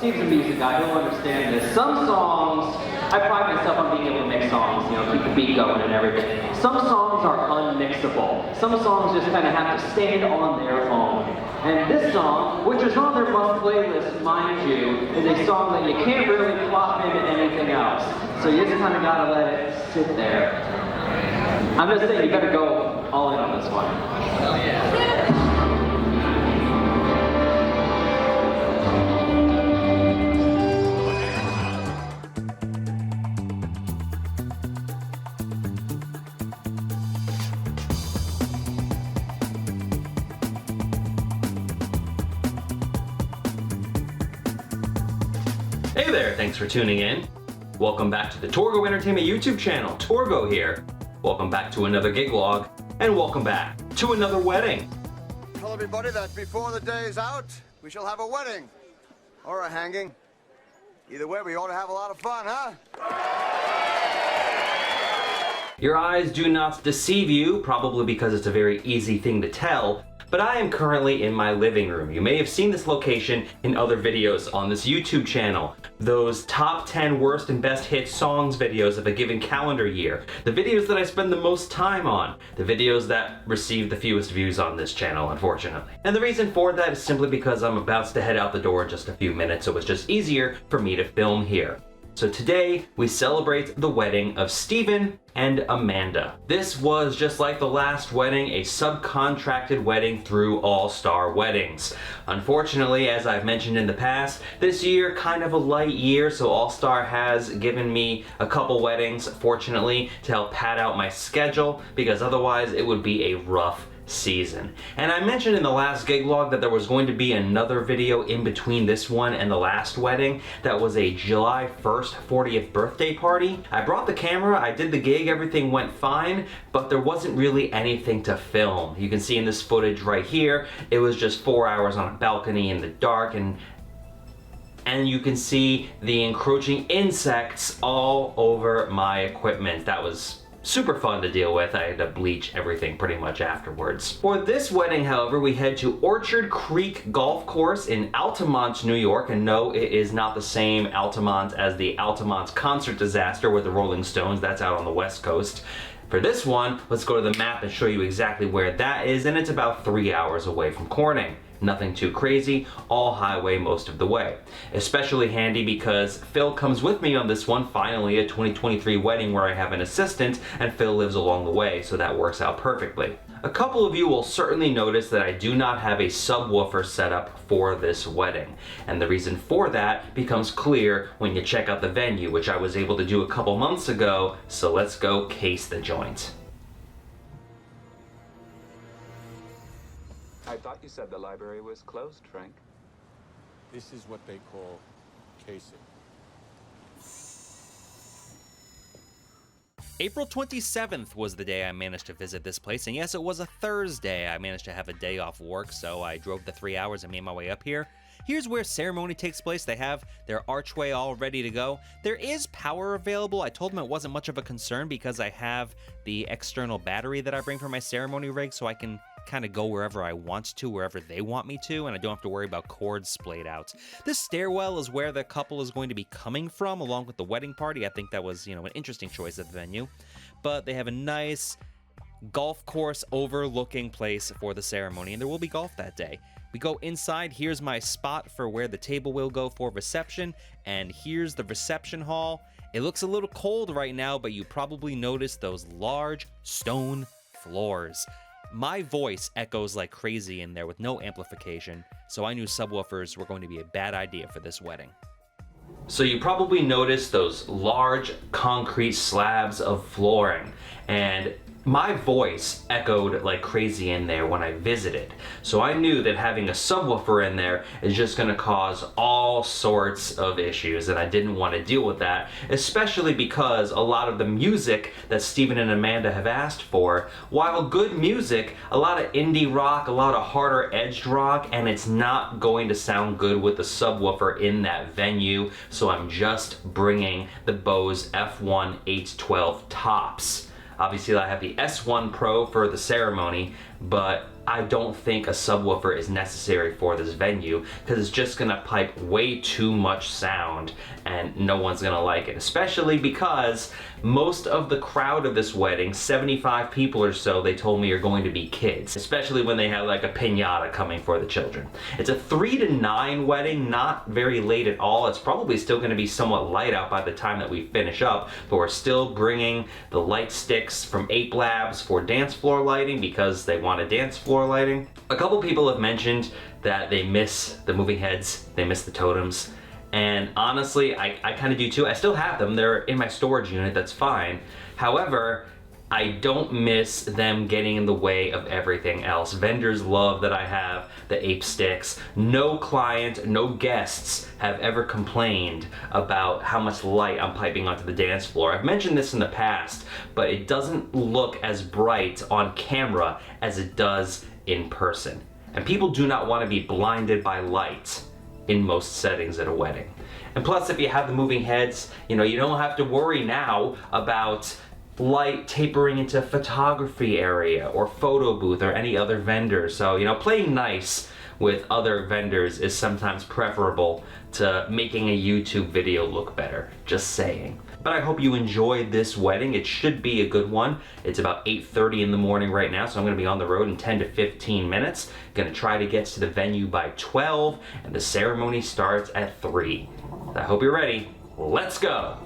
Steve's a music guy, he'll understand this. Some songs, I pride myself on being able to mix songs, you know, keep the beat going and everything. Some songs are unmixable. Some songs just kind of have to stand on their own. And this song, which is on their must playlist, mind you, is a song that you can't really plop into anything else. So you just kind of gotta let it sit there. I'm just saying, you better go all in on this one. Hell yeah. Hey there, thanks for tuning in. Welcome back to the Torgo Entertainment YouTube channel. Torgo here. Welcome back to another gig log, and welcome back to another wedding. Tell everybody that before the day is out, we shall have a wedding. Or a hanging. Either way, we ought to have a lot of fun, huh? Your eyes do not deceive you, probably because it's a very easy thing to tell, but I am currently in my living room. You may have seen this location in other videos on this YouTube channel. Those top 10 worst and best hit songs videos of a given calendar year. The videos that I spend the most time on. The videos that receive the fewest views on this channel, unfortunately. And the reason for that is simply because I'm about to head out the door in just a few minutes, so it's just easier for me to film here. So today, we celebrate the wedding of Stephen and Amanda. This was, just like the last wedding, a subcontracted wedding through All Star Weddings. Unfortunately, as I've mentioned in the past, this year kind of a light year, so All Star has given me a couple weddings, fortunately, to help pad out my schedule, because otherwise it would be a rough season. And I mentioned in the last gig log that there was going to be another video in between this one and the last wedding that was a July 1st 40th birthday party. I brought the camera, I did the gig, everything went fine, but there wasn't really anything to film. You can see in this footage right here, it was just 4 hours on a balcony in the dark, and you can see the encroaching insects all over my equipment. That was super fun to deal with. I had to bleach everything pretty much afterwards. For this wedding, however, we head to Orchard Creek Golf Course in Altamont, New York. And no, it is not the same Altamont as the Altamont concert disaster with the Rolling Stones. That's out on the West Coast. For this one, let's go to the map and show you exactly where that is, and it's about 3 hours away from Corning. Nothing too crazy, all highway most of the way. Especially handy because Phil comes with me on this one, finally a 2023 wedding where I have an assistant and Phil lives along the way, so that works out perfectly. A couple of you will certainly notice that I do not have a subwoofer set up for this wedding. And the reason for that becomes clear when you check out the venue, which I was able to do a couple months ago, so let's go case the joint. I thought you said the library was closed, Frank. This is what they call casing. April 27th was the day I managed to visit this place, and yes, it was a Thursday. I managed to have a day off work, so I drove the 3 hours and made my way up here. Here's where ceremony takes place. They have their archway all ready to go. There is power available. I told them it wasn't much of a concern because I have the external battery that I bring for my ceremony rig, so I can kind of go wherever I want to, wherever they want me to, and I don't have to worry about cords splayed out. This stairwell is where the couple is going to be coming from, along with the wedding party. I think that was, an interesting choice at the venue. But they have a nice golf course overlooking place for the ceremony, and there will be golf that day. We go inside. Here's my spot for where the table will go for reception, and here's the reception hall. It looks a little cold right now, but you probably noticed those large stone floors. My voice echoes like crazy in there with no amplification, so I knew subwoofers were going to be a bad idea for this wedding. So you probably noticed those large concrete slabs of flooring, and my voice echoed like crazy in there when I visited. So I knew that having a subwoofer in there is just gonna cause all sorts of issues, and I didn't want to deal with that, especially because a lot of the music that Stephen and Amanda have asked for, while good music, a lot of indie rock, a lot of harder edged rock, and it's not going to sound good with the subwoofer in that venue, so I'm just bringing the Bose F1 812 tops. Obviously I have the S1 Pro for the ceremony, but I don't think a subwoofer is necessary for this venue because it's just gonna pipe way too much sound and no one's gonna like it, especially because most of the crowd of this wedding, 75 people or so, they told me are going to be kids, especially when they have like a piñata coming for the children. It's a 3 to 9 wedding, not very late at all. It's probably still going to be somewhat light out by the time that we finish up, but we're still bringing the light sticks from Ape Labs for dance floor lighting because they want a dance floor lighting. A couple people have mentioned that they miss the moving heads, they miss the totems. And honestly, I kind of do too. I still have them. They're in my storage unit. That's fine. However, I don't miss them getting in the way of everything else. Vendors love that I have the ape sticks. No client, no guests have ever complained about how much light I'm piping onto the dance floor. I've mentioned this in the past, but it doesn't look as bright on camera as it does in person. And people do not want to be blinded by light in most settings at a wedding. And plus, if you have the moving heads, you don't have to worry now about light tapering into photography area or photo booth or any other vendor. So, playing nice with other vendors is sometimes preferable to making a YouTube video look better. Just saying. But I hope you enjoyed this wedding. It should be a good one. It's about 8:30 in the morning right now, so I'm gonna be on the road in 10 to 15 minutes. Gonna try to get to the venue by 12, and the ceremony starts at 3. I hope you're ready. Let's go.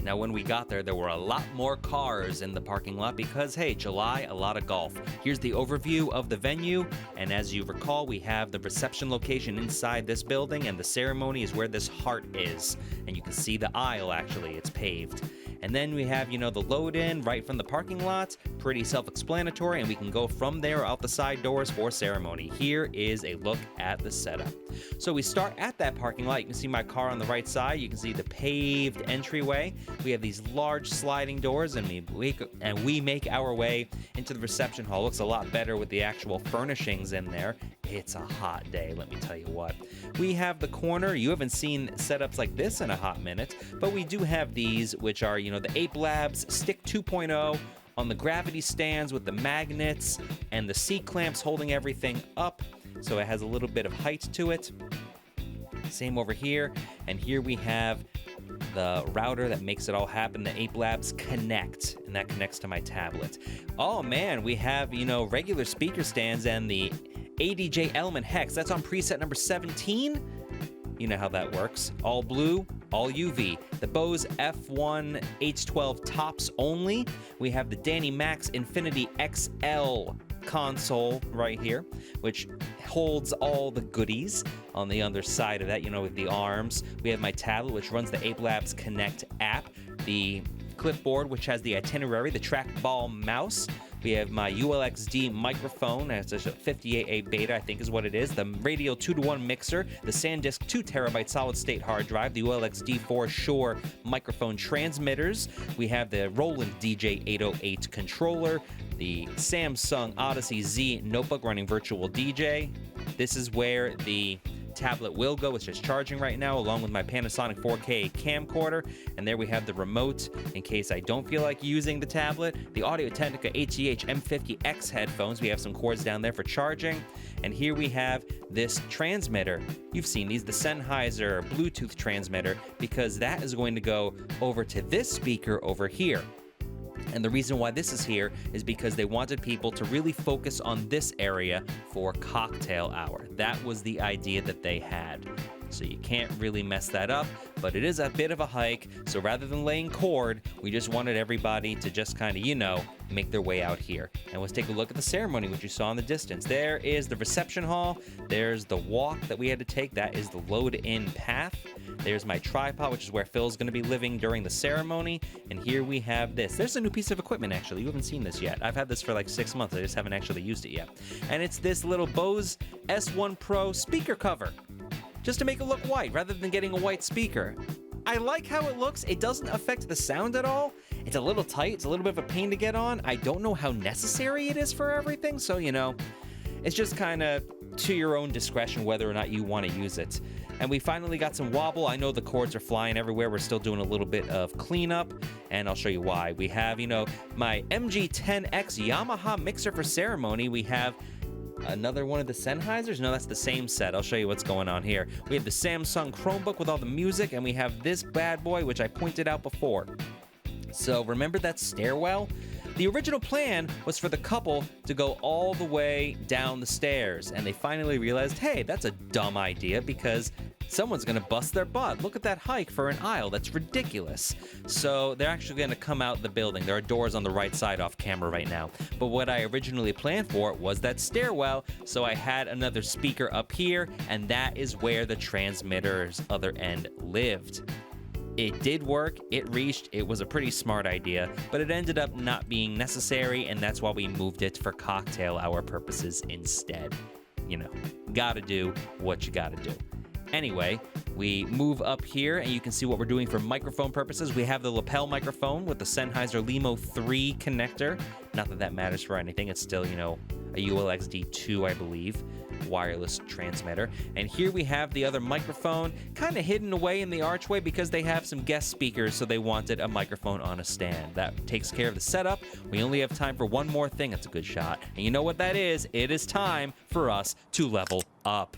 Now, when we got there were a lot more cars in the parking lot because, hey, July, a lot of golf. Here's the overview of the venue, and as you recall, we have the reception location inside this building, and the ceremony is where this heart is. And you can see the aisle, actually, it's paved. And then we have, the load-in right from the parking lot, pretty self-explanatory, and we can go from there out the side doors for ceremony. Here is a look at the setup. So we start at that parking lot. You can see my car on the right side. You can see the paved entryway. We have these large sliding doors, and we make our way into the reception hall. Looks a lot better with the actual furnishings in there. It's a hot day, let me tell you what. We have the corner. You haven't seen setups like this in a hot minute, but we do have these, which are, the Ape Labs Stick 2.0 on the gravity stands with the magnets and the C-clamps holding everything up, so it has a little bit of height to it. Same over here, and here we have the router that makes it all happen, the Ape Labs Connect, and that connects to my tablet. Oh man, we have, regular speaker stands and the ADJ Element Hex. That's on preset number 17. You know how that works. All blue, all UV. The Bose F1 H12 tops only. We have the Danny Max Infinity XL console right here, which holds all the goodies on the other side of that, with the arms. We have my tablet, which runs the Ape Labs Connect app, the clipboard, which has the itinerary, the trackball mouse. We have my ULXD microphone, it's a 58A beta, I think is what it is, the Radial 2-to-1 mixer, the SanDisk 2TB solid-state hard drive, the ULXD4 Shure microphone transmitters. We have the Roland DJ808 controller, the Samsung Odyssey Z notebook running Virtual DJ. This is where the tablet will go. It's just charging right now, along with my Panasonic 4K camcorder. And there we have the remote in case I don't feel like using the tablet. The Audio-Technica ATH M50X headphones. We have some cords down there for charging. And here we have this transmitter. You've seen these, the Sennheiser Bluetooth transmitter, because that is going to go over to this speaker over here. And the reason why this is here is because they wanted people to really focus on this area for cocktail hour. That was the idea that they had. So you can't really mess that up, but it is a bit of a hike. So rather than laying cord, we just wanted everybody to just kind of, make their way out here. And let's take a look at the ceremony, which you saw in the distance. There is the reception hall. There's the walk that we had to take. That is the load-in path. There's my tripod, which is where Phil's going to be living during the ceremony. And here we have this. There's a new piece of equipment, actually. You haven't seen this yet. I've had this for like 6 months. I just haven't actually used it yet. And it's this little Bose S1 Pro speaker cover, just to make it look white rather than getting a white speaker. I like how it looks. It doesn't affect the sound at all. It's a little tight. It's a little bit of a pain to get on. I don't know how necessary it is for everything. So, you know, it's just kind of to your own discretion whether or not you want to use it. And we finally got some wobble. I know the cords are flying everywhere. We're still doing a little bit of cleanup, and I'll show you why. We have, you know, my MG10X Yamaha mixer for ceremony. We have another one of the Sennheisers. No, that's the same set. I'll show you what's going on here. We have the Samsung Chromebook with all the music, and we have this bad boy, which I pointed out before. So remember that stairwell? The original plan was for the couple to go all the way down the stairs, and they finally realized, hey, that's a dumb idea because someone's gonna bust their butt. Look at that hike for an aisle. That's ridiculous. So they're actually gonna come out the building. There are doors on the right side off camera right now. But what I originally planned for was that stairwell, so I had another speaker up here, and that is where the transmitter's other end lived. It did work, it reached, it was a pretty smart idea, but it ended up not being necessary, and that's why we moved it for cocktail hour purposes instead. You know, gotta do what you gotta do. Anyway, we move up here, and you can see what we're doing for microphone purposes. We have the lapel microphone with the Sennheiser Limo 3 connector. Not that that matters for anything, it's still, you know, a ULXD2, I believe, wireless transmitter. And here we have the other microphone, kind of hidden away in the archway because they have some guest speakers, so they wanted a microphone on a stand. That takes care of the setup. We only have time for one more thing. That's a good shot. And you know what that is? It is time for us to level up.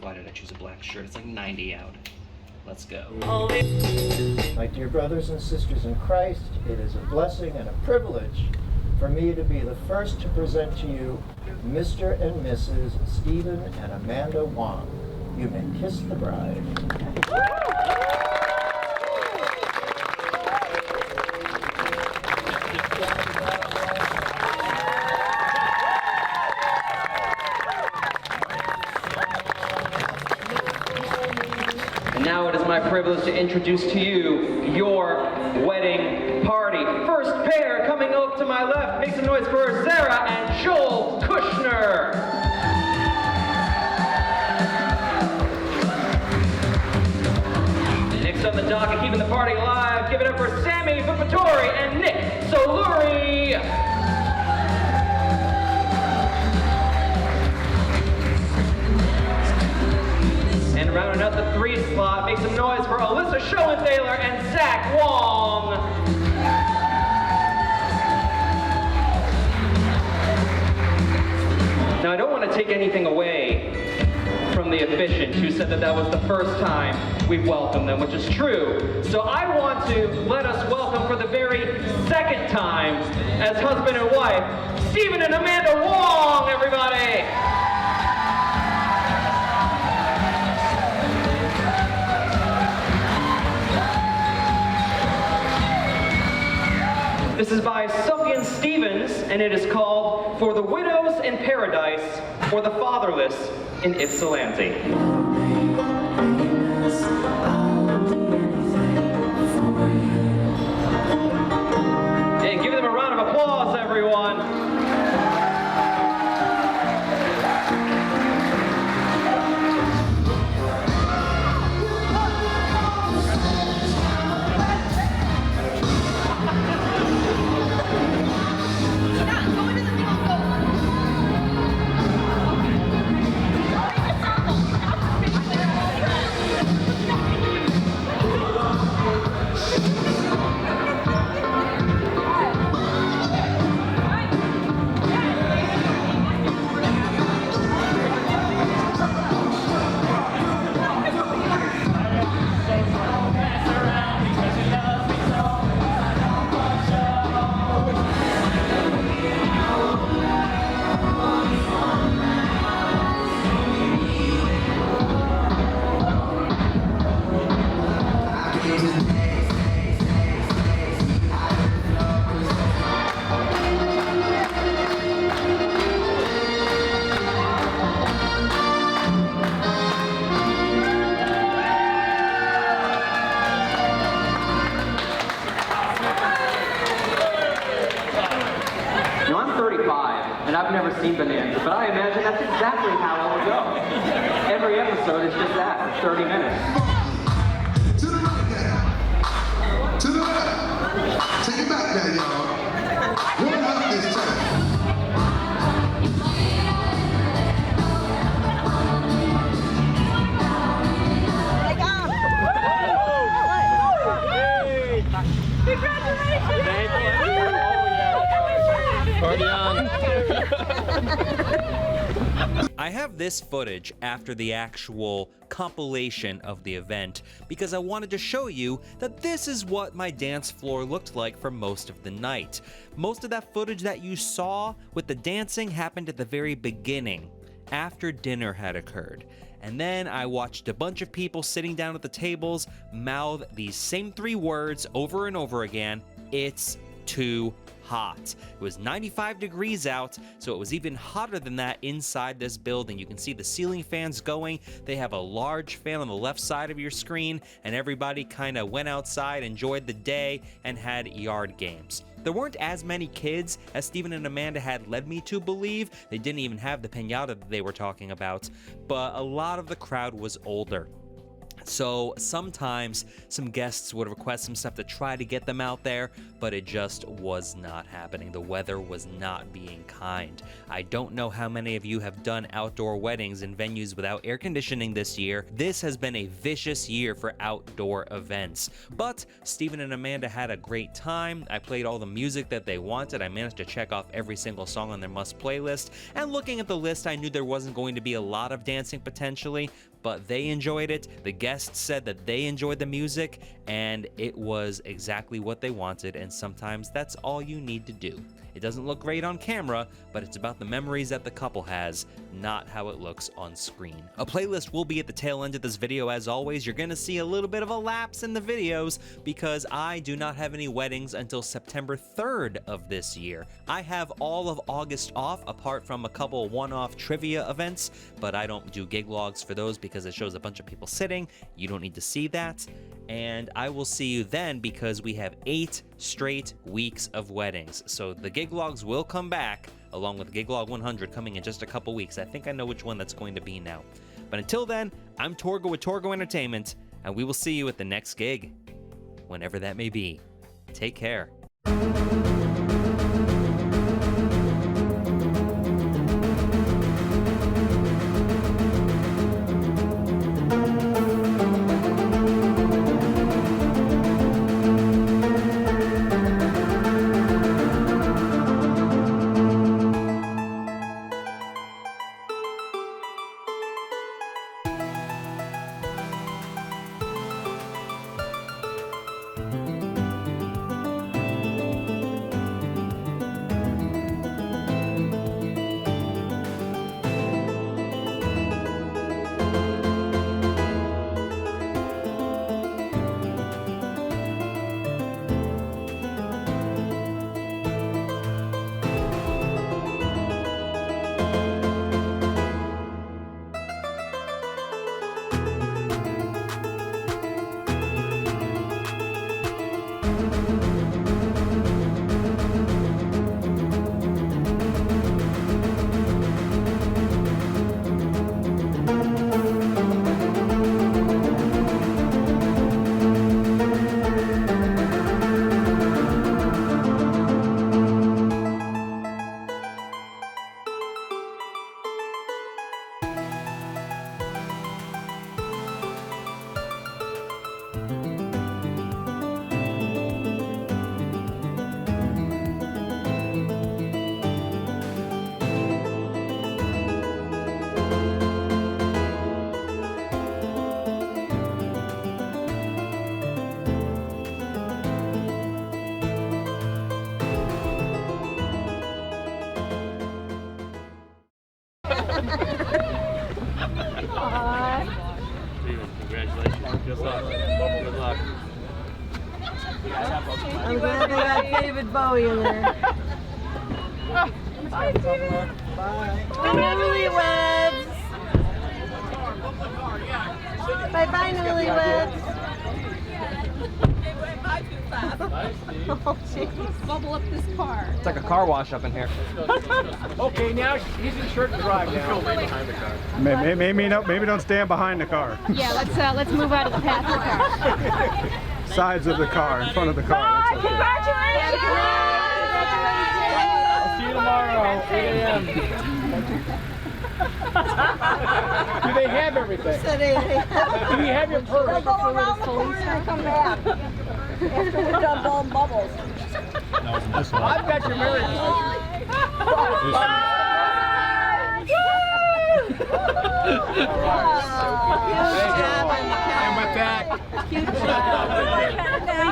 Why did I choose a black shirt? It's like 90 out. Let's go. My dear brothers and sisters in Christ, it is a blessing and a privilege for me to be the first to present to you Mr. and Mrs. Stephen and Amanda Wong. You may kiss the bride. And now it is my privilege to introduce to you your wedding party. First pair coming up to my left. Make some noise for Sarah and Joel Kushner. Next on the docket, keeping the party alive, give it up for Sammy Vupatori and Nick Soluri. And rounding out the 3 slot, make some noise for Alyssa Schoenthaler and Zach Wong. Now, I don't want to take anything away from the officiant who said that that was the first time we've welcomed them, which is true. So I want to let us welcome for the very second time as husband and wife, Stephen and Amanda Wong, everybody. This is by Sufjan Stevens, and it is called For the Widows in Paradise, or the Fatherless in Ypsilanti. And give them a round of applause, everyone. seen Bonanza, but I imagine that's exactly how it would go. Every episode is just that, 30 minutes. To the right now. To the left. Take it back now, y'all. One up this time. Congratulations! Thank you. Party on. I have this footage after the actual compilation of the event because I wanted to show you that this is what my dance floor looked like for most of the night. Most of that footage that you saw with the dancing happened at the very beginning, after dinner had occurred. And then I watched a bunch of people sitting down at the tables mouth these same 3 words over and over again: it's too hot. It was 95 degrees out, so it was even hotter than that inside this building. You can see the ceiling fans going. They have a large fan on the left side of your screen, and everybody kind of went outside, enjoyed the day, and had yard games. There weren't as many kids as Stephen and Amanda had led me to believe. They didn't even have the piñata that they were talking about, but a lot of the crowd was older. So sometimes some guests would request some stuff to try to get them out there, but it just was not happening. The weather was not being kind. I don't know how many of you have done outdoor weddings in venues without air conditioning this year. This has been a vicious year for outdoor events. But Stephen and Amanda had a great time. I played all the music that they wanted. I managed to check off every single song on their must playlist. And looking at the list, I knew there wasn't going to be a lot of dancing potentially, but they enjoyed it. The guests said that they enjoyed the music, and it was exactly what they wanted, and sometimes that's all you need to do. It doesn't look great on camera, but it's about the memories that the couple has, not how it looks on screen. A playlist will be at the tail end of this video. As always, you're gonna see a little bit of a lapse in the videos because I do not have any weddings until September 3rd of this year. I have all of August off, apart from a couple one-off trivia events, but I don't do gig logs for those because it shows a bunch of people sitting. You don't need to see that. And I will see you then because we have 8 straight weeks of weddings. So the gig logs will come back along with Gig Log 100 coming in just a couple weeks. I think I know which one that's going to be now. But until then, I'm Torgo with Torgo Entertainment, and we will see you at the next gig, whenever that may be. Take care. Congratulations. Good luck. Good luck. I'm glad they got David Bowie in there. Bye, David. Bye. Newlyweds. Bye-bye, newlyweds. Oh, jeez. Bubble up this car. It's like a car wash up in here. Okay, now he's in short drive now. Behind the car. Maybe don't stand behind the car. Yeah, let's move out of the path of the car. Sides of the car, in front of the car. That's okay. I'll see you tomorrow, 8 a.m. Do they have everything? Do you have your purse? Go around the corner and come back. After we're done blowing bubbles. I've got your marriage. Huge job on the And with that, Huge job.